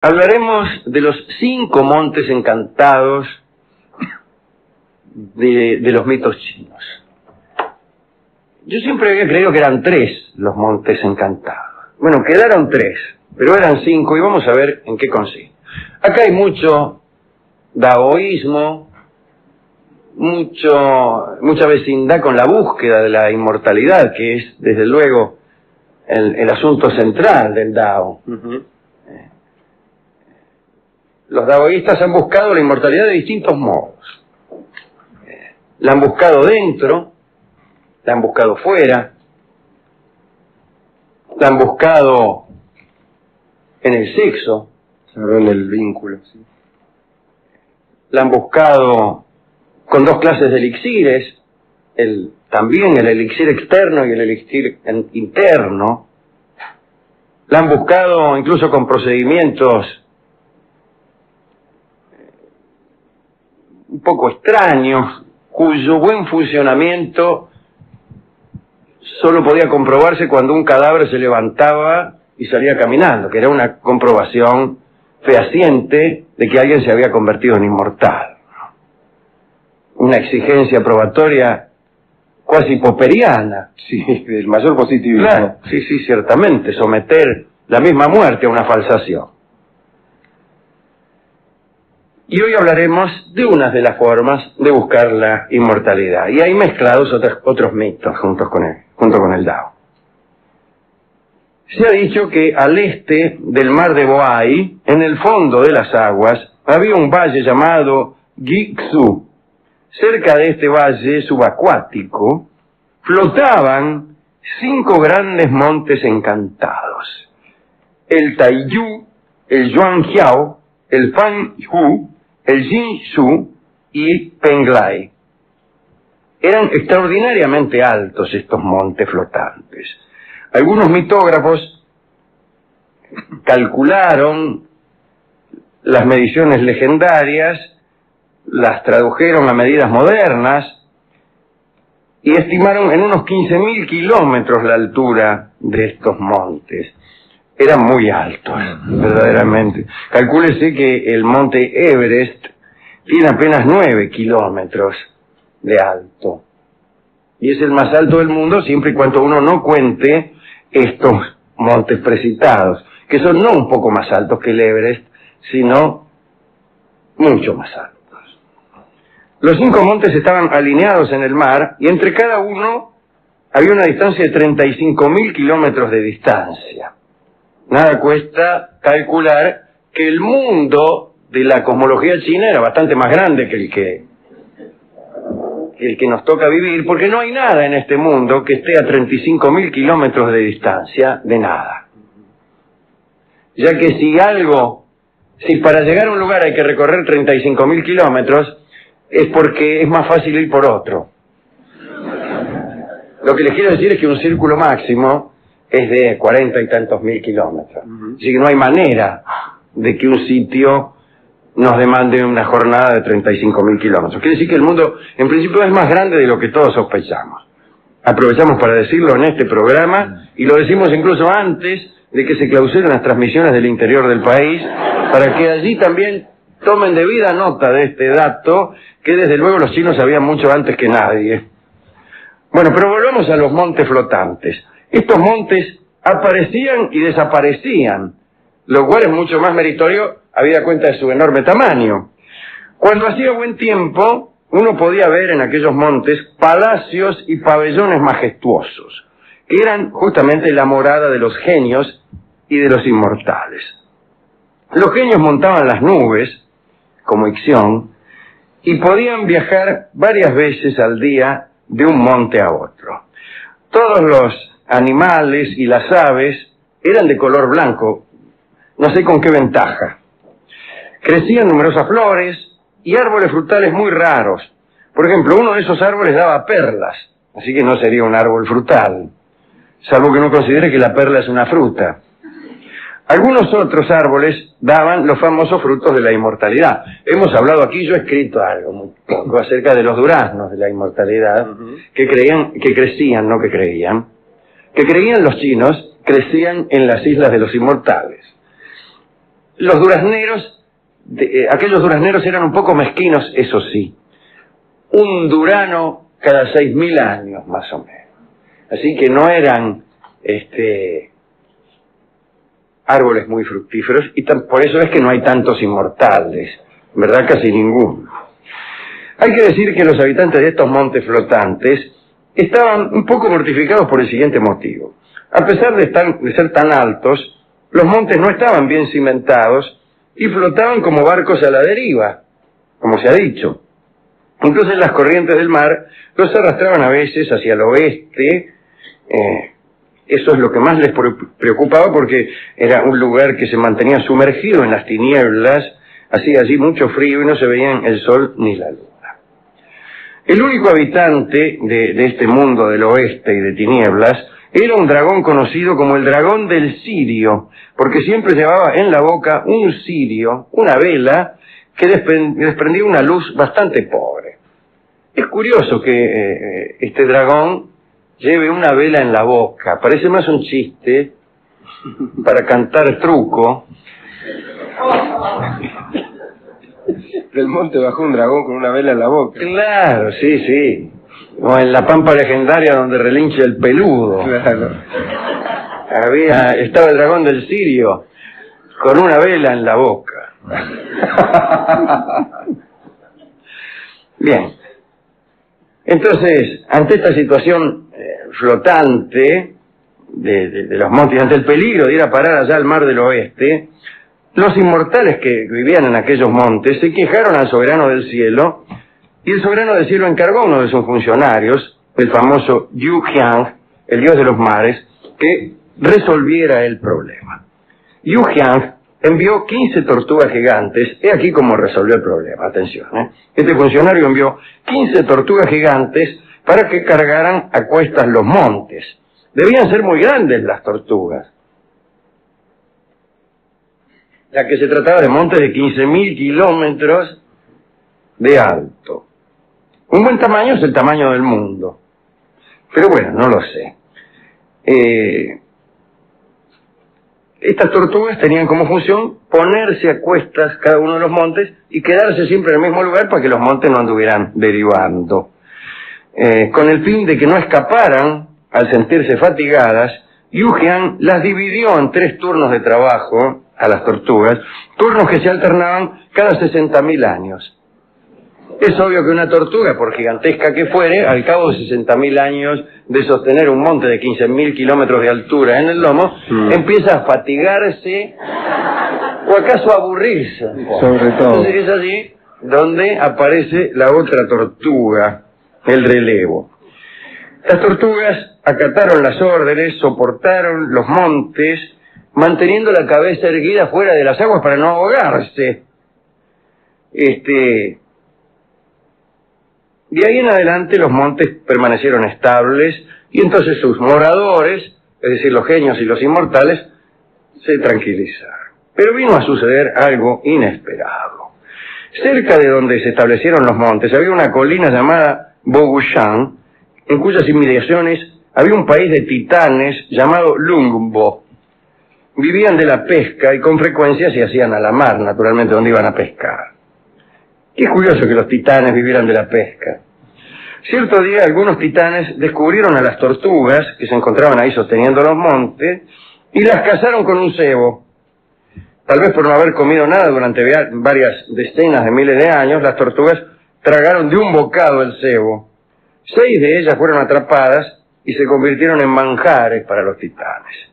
Hablaremos de los 5 montes encantados de los mitos chinos. Yo siempre había creído que eran 3 los montes encantados. Bueno, quedaron 3, pero eran 5 y vamos a ver en qué consiste. Acá hay mucho daoísmo, mucha vecindad con la búsqueda de la inmortalidad, que es, desde luego, el asunto central del Dao. Los daoístas han buscado la inmortalidad de distintos modos. La han buscado dentro, la han buscado fuera, la han buscado en el sexo, en el vínculo, sí. La han buscado con 2 clases de elixires, también el elixir externo y el elixir interno. La han buscado incluso con procedimientos un poco extraños, cuyo buen funcionamiento solo podía comprobarse cuando un cadáver se levantaba y salía caminando, que era una comprobación fehaciente de que alguien se había convertido en inmortal. Una exigencia probatoria cuasi popperiana. Sí, del mayor positivismo. Claro, sí, ciertamente, someter la misma muerte a una falsación. Y hoy hablaremos de una de las formas de buscar la inmortalidad. Y hay mezclados otros mitos junto con el Dao. Se ha dicho que al este del mar de Bohai, en el fondo de las aguas, había un valle llamado Guixu. Cerca de este valle subacuático flotaban 5 grandes montes encantados: el Taiyu, el Yuanjiao, el Fanhu, el Jinshu y Penglai. Eran extraordinariamente altos estos montes flotantes. Algunos mitógrafos calcularon las mediciones legendarias, las tradujeron a medidas modernas y estimaron en unos 15.000 kilómetros la altura de estos montes. Eran muy altos, verdaderamente. Calcúlese que el monte Everest tiene apenas 9 kilómetros de alto. Y es el más alto del mundo siempre y cuando uno no cuente estos montes precitados, que son no un poco más altos que el Everest, sino mucho más altos. Los 5 montes estaban alineados en el mar y entre cada uno había una distancia de 35.000 kilómetros de distancia. Nada cuesta calcular que el mundo de la cosmología china era bastante más grande que el que nos toca vivir, porque no hay nada en este mundo que esté a 35.000 kilómetros de distancia de nada. Ya que si para llegar a un lugar hay que recorrer 35.000 kilómetros, es porque es más fácil ir por otro. Lo que les quiero decir es que un círculo máximo es de 40 y tantos mil kilómetros. Así que no hay manera de que un sitio nos demande una jornada de 35.000 kilómetros. Quiere decir que el mundo, en principio, es más grande de lo que todos sospechamos. Aprovechamos para decirlo en este programa, y lo decimos incluso antes de que se clausuren las transmisiones del interior del país, para que allí también tomen debida nota de este dato, que desde luego los chinos sabían mucho antes que nadie. Bueno, pero volvamos a los montes flotantes. Estos montes aparecían y desaparecían, lo cual es mucho más meritorio habida cuenta de su enorme tamaño. Cuando hacía buen tiempo, uno podía ver en aquellos montes palacios y pabellones majestuosos, que eran justamente la morada de los genios y de los inmortales. Los genios montaban las nubes, como Ixión, y podían viajar varias veces al día de un monte a otro. Todos los animales y las aves eran de color blanco, no sé con qué ventaja. Crecían numerosas flores y árboles frutales muy raros. Por ejemplo, uno de esos árboles daba perlas, así que no sería un árbol frutal, salvo que uno considere que la perla es una fruta. Algunos otros árboles daban los famosos frutos de la inmortalidad. Hemos hablado aquí, yo he escrito algo muy poco acerca de los duraznos de la inmortalidad, que crecían los chinos, crecían en las islas de los inmortales. los durazneros, aquellos durazneros eran un poco mezquinos, eso sí. Un durano cada 6.000 años, más o menos. Así que no eran árboles muy fructíferos, y por eso es que no hay tantos inmortales, ¿verdad? Casi ninguno. Hay que decir que los habitantes de estos montes flotantes estaban un poco mortificados por el siguiente motivo. A pesar de ser tan altos, los montes no estaban bien cimentados y flotaban como barcos a la deriva, como se ha dicho. Entonces las corrientes del mar los arrastraban a veces hacia el oeste. Eso es lo que más les preocupaba, porque era un lugar que se mantenía sumergido en las tinieblas, hacía allí mucho frío y no se veían el sol ni la luna. El único habitante de este mundo del oeste y de tinieblas era un dragón conocido como el dragón del cirio, porque siempre llevaba en la boca un cirio, una vela, que desprendía una luz bastante pobre. Es curioso que este dragón lleve una vela en la boca, parece más un chiste para cantar truco. Del monte bajó un dragón con una vela en la boca. Claro, sí, sí. O en la pampa legendaria donde relincha el peludo. Claro. Estaba el dragón del cirio con una vela en la boca. Bien. Entonces, ante esta situación flotante de los montes, ante el peligro de ir a parar allá al mar del oeste, los inmortales que vivían en aquellos montes se quejaron al soberano del cielo, y el soberano del cielo encargó a uno de sus funcionarios, el famoso Yu Jiang, el dios de los mares, que resolviera el problema. Yu Jiang envió 15 tortugas gigantes. He aquí cómo resolvió el problema, atención. Este funcionario envió 15 tortugas gigantes para que cargaran a cuestas los montes. Debían ser muy grandes las tortugas, ya que se trataba de montes de 15.000 kilómetros de alto. Un buen tamaño es el tamaño del mundo. Pero bueno, no lo sé. Estas tortugas tenían como función ponerse a cuestas cada uno de los montes y quedarse siempre en el mismo lugar para que los montes no anduvieran derivando. Con el fin de que no escaparan al sentirse fatigadas, Yu Jiang las dividió en 3 turnos de trabajo a las tortugas, turnos que se alternaban cada 60.000 años. Es obvio que una tortuga, por gigantesca que fuere, al cabo de 60.000 años de sostener un monte de 15.000 kilómetros de altura en el lomo, empieza a fatigarse o acaso a aburrirse. Sobre todo. Entonces es allí donde aparece la otra tortuga, el relevo. Las tortugas acataron las órdenes, soportaron los montes, manteniendo la cabeza erguida fuera de las aguas para no ahogarse. De ahí en adelante los montes permanecieron estables, y entonces sus moradores, es decir, los genios y los inmortales, se tranquilizaron. Pero vino a suceder algo inesperado. Cerca de donde se establecieron los montes había una colina llamada Bogushan, en cuyas inmediaciones había un país de titanes llamado Lungbo. Vivían de la pesca y con frecuencia se hacían a la mar, naturalmente, donde iban a pescar. Qué curioso que los titanes vivieran de la pesca. Cierto día algunos titanes descubrieron a las tortugas que se encontraban ahí sosteniendo los montes y las cazaron con un cebo. Tal vez por no haber comido nada durante varias decenas de miles de años, las tortugas tragaron de un bocado el cebo. 6 de ellas fueron atrapadas y se convirtieron en manjares para los titanes.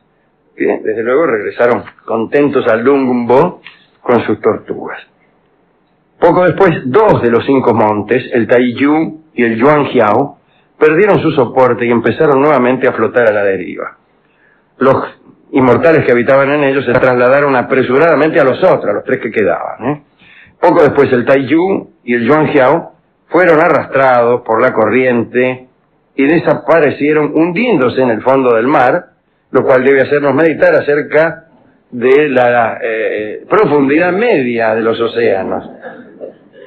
Bien, desde luego regresaron contentos al Lungbo con sus tortugas. Poco después, 2 de los 5 montes, el Taiyu y el Yuanjiao, perdieron su soporte y empezaron nuevamente a flotar a la deriva. Los inmortales que habitaban en ellos se trasladaron apresuradamente a los otros, a los 3 que quedaban. Poco después, el Taiyu y el Yuanjiao fueron arrastrados por la corriente y desaparecieron hundiéndose en el fondo del mar, lo cual debe hacernos meditar acerca de la profundidad media de los océanos,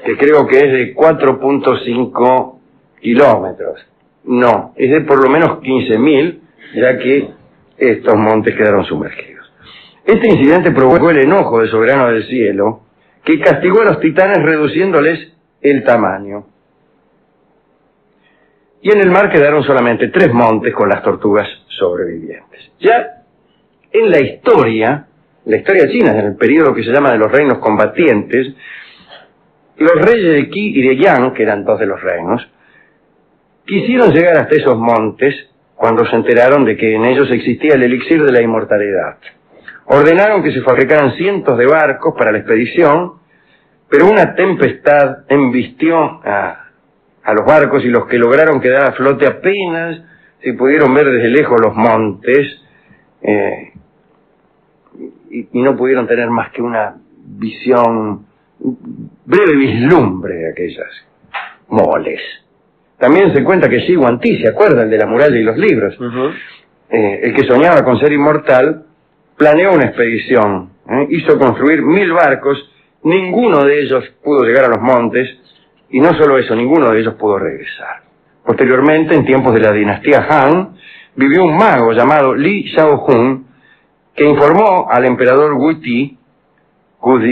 que creo que es de 4.5 kilómetros. No, es de por lo menos 15.000, ya que estos montes quedaron sumergidos. Este incidente provocó el enojo del soberano del cielo, que castigó a los titanes reduciéndoles el tamaño. Y en el mar quedaron solamente 3 montes con las tortugas sobrevivientes. Ya en la historia china, en el periodo que se llama de los reinos combatientes, los reyes de Qi y de Yang, que eran 2 de los reinos, quisieron llegar hasta esos montes cuando se enteraron de que en ellos existía el elixir de la inmortalidad. Ordenaron que se fabricaran cientos de barcos para la expedición, pero una tempestad embistió a los barcos y los que lograron quedar a flote apenas se pudieron ver desde lejos los montes y no pudieron tener más que una visión, breve vislumbre de aquellas moles. También se cuenta que Xi Guangti, ¿se acuerdan de la muralla y los libros? El que soñaba con ser inmortal, planeó una expedición, hizo construir 1000 barcos, ninguno de ellos pudo llegar a los montes, y no solo eso, ninguno de ellos pudo regresar. Posteriormente, en tiempos de la dinastía Han, vivió un mago llamado Li Xiaohun, que informó al emperador Wu Ti,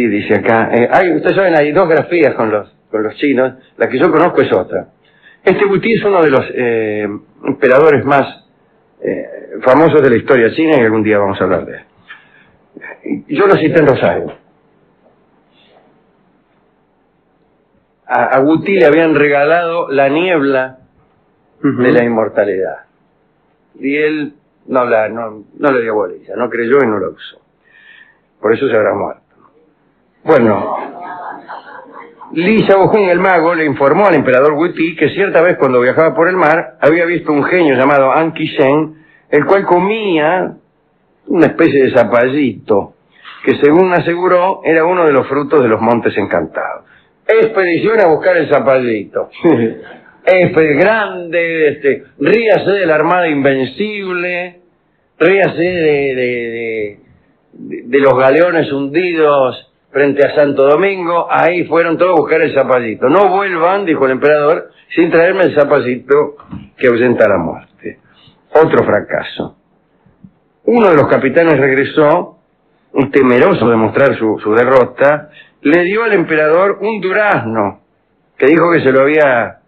dice acá, ustedes saben, hay 2 grafías con los chinos, la que yo conozco es otra. Este Wu Ti es uno de los emperadores más famosos de la historia china y algún día vamos a hablar de él. Yo lo cité en Rosario. A Wu Ti le habían regalado la niebla de la inmortalidad. Y él no le dio bolilla, no creyó y no lo usó. Por eso se habrá muerto. Bueno, Li Xiaohun, el mago, le informó al emperador Wu Ti que cierta vez cuando viajaba por el mar había visto un genio llamado An Qishen, el cual comía una especie de zapallito, que según aseguró era uno de los frutos de los montes encantados. Expedición a buscar el zapallito. Grande, ríase de la armada invencible, ríase de los galeones hundidos frente a Santo Domingo. Ahí fueron todos a buscar el zapallito. No vuelvan, dijo el emperador, sin traerme el zapallito que ahuyenta la muerte. Otro fracaso. Uno de los capitanes regresó, temeroso de mostrar su derrota, le dio al emperador un durazno, que dijo que se lo había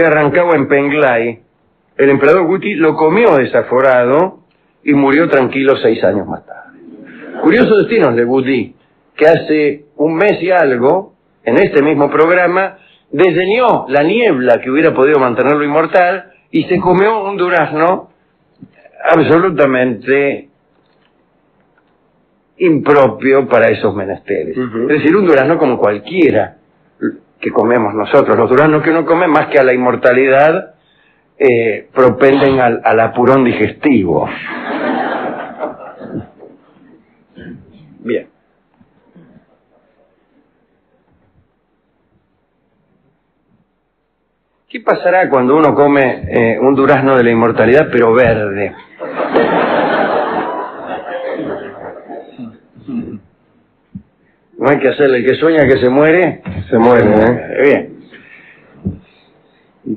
arrancado en Penglai. El emperador Wu Ti lo comió desaforado y murió tranquilo 6 años más tarde. Curioso destino de Wu Ti, que hace un mes y algo, en este mismo programa, desdeñó la niebla que hubiera podido mantenerlo inmortal y se comió un durazno absolutamente impropio para esos menesteres. Es decir, un durazno como cualquiera que comemos nosotros. Los duraznos que uno come, más que a la inmortalidad, propenden al apurón digestivo. Bien. ¿Qué pasará cuando uno come un durazno de la inmortalidad, pero verde? No hay que hacerle, el que sueña que se muere, bien.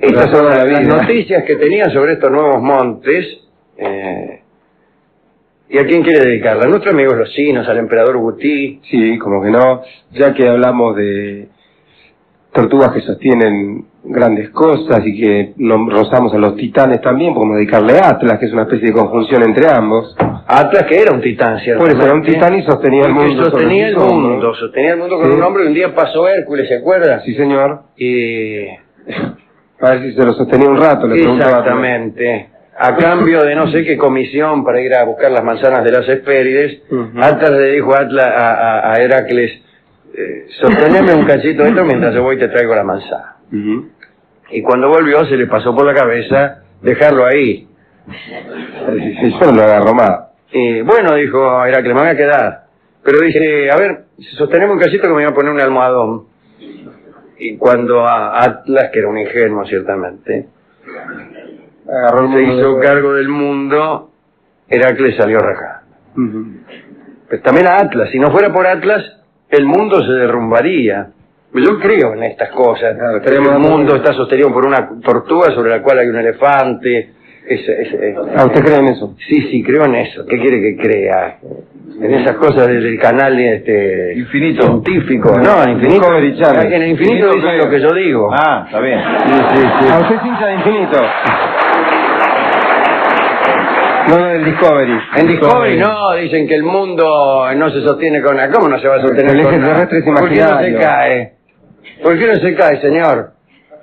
Estas son las noticias que tenía sobre estos nuevos montes. ¿Y a quién quiere dedicarla? A nuestros amigos los chinos, al emperador Wu Ti. Sí, como que no, ya que hablamos de tortugas que sostienen grandes cosas y que rozamos a los titanes también, podemos dedicarle a Atlas, que es una especie de conjunción entre ambos. Atlas, que era un titán, ¿cierto? Por eso era un titán y sostenía el mundo. Sostenía el mundo con un hombro, y un día pasó Hércules, ¿se acuerda? Sí, señor. Y a ver si se lo sostenía un rato, le preguntaba. Exactamente. A cambio de no sé qué comisión para ir a buscar las manzanas de las Hespérides, Atlas le dijo a Heracles, sosteneme un cachito de esto mientras yo voy y te traigo la manzana. Y cuando volvió se le pasó por la cabeza dejarlo ahí. Yo no lo agarro más. Bueno, dijo Heracles, me voy a quedar. Pero dije, a ver, sosteneme un cachito que me voy a poner un almohadón. Y cuando a Atlas, que era un ingenuo ciertamente, se hizo cargo del mundo, Heracles salió rajando. Pues también a Atlas, si no fuera por Atlas, el mundo se derrumbaría. Yo creo en estas cosas. Claro, el mundo está sostenido por una tortuga sobre la cual hay un elefante. ¿Usted cree en eso? Sí, creo en eso. ¿Qué quiere que crea? en esas cosas del canal Infinito. científico. No, en Infinito. En el Infinito dicen lo que yo digo. Ah, está bien. Sí. ¿A usted es hincha de Infinito? No, del Discovery. En Discovery no, dicen que el mundo no se sostiene con nada. ¿Cómo no se va a sostener El eje con nada? terrestre es ¿Por qué no se imaginario. cae? ¿Por qué no se cae, señor?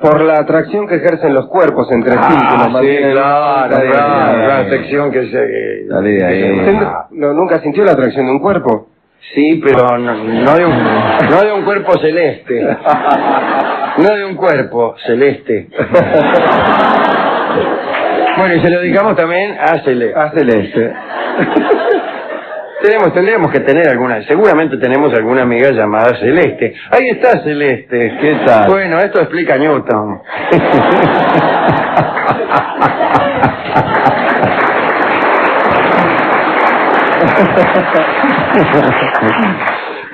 Por la atracción que ejercen los cuerpos entre sí. que nos Sí, mantienen- claro, la atracción que se... Dale de ahí. ¿Usted nunca sintió la atracción de un cuerpo? Sí, pero no de un cuerpo celeste. No de un cuerpo celeste. Bueno, y se lo dedicamos también a Celeste. A Celeste. Tendríamos que tener seguramente tenemos alguna amiga llamada Celeste. Ahí está Celeste. ¿Qué tal? Bueno, esto explica Newton.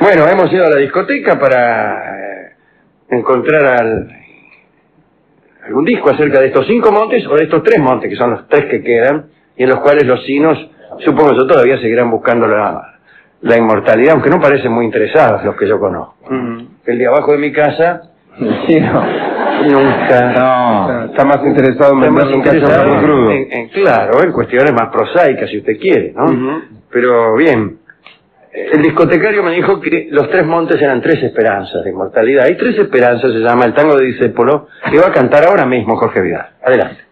Bueno, hemos ido a la discoteca para encontrar algún disco acerca de estos 5 montes o de estos 3 montes, que son los 3 que quedan, y en los cuales los sinos, supongo yo, todavía seguirán buscando la inmortalidad, aunque no parecen muy interesados los que yo conozco. El de abajo de mi casa, Sí, no. nunca... No. Está más interesado en Está más venderle un cacho interesado por crudo. claro, en cuestiones más prosaicas, si usted quiere, ¿no? Pero bien, el discotecario me dijo que los 3 montes eran 3 esperanzas de inmortalidad. Hay 3 esperanzas, se llama el tango de Discépolo, que va a cantar ahora mismo Jorge Vidal. Adelante.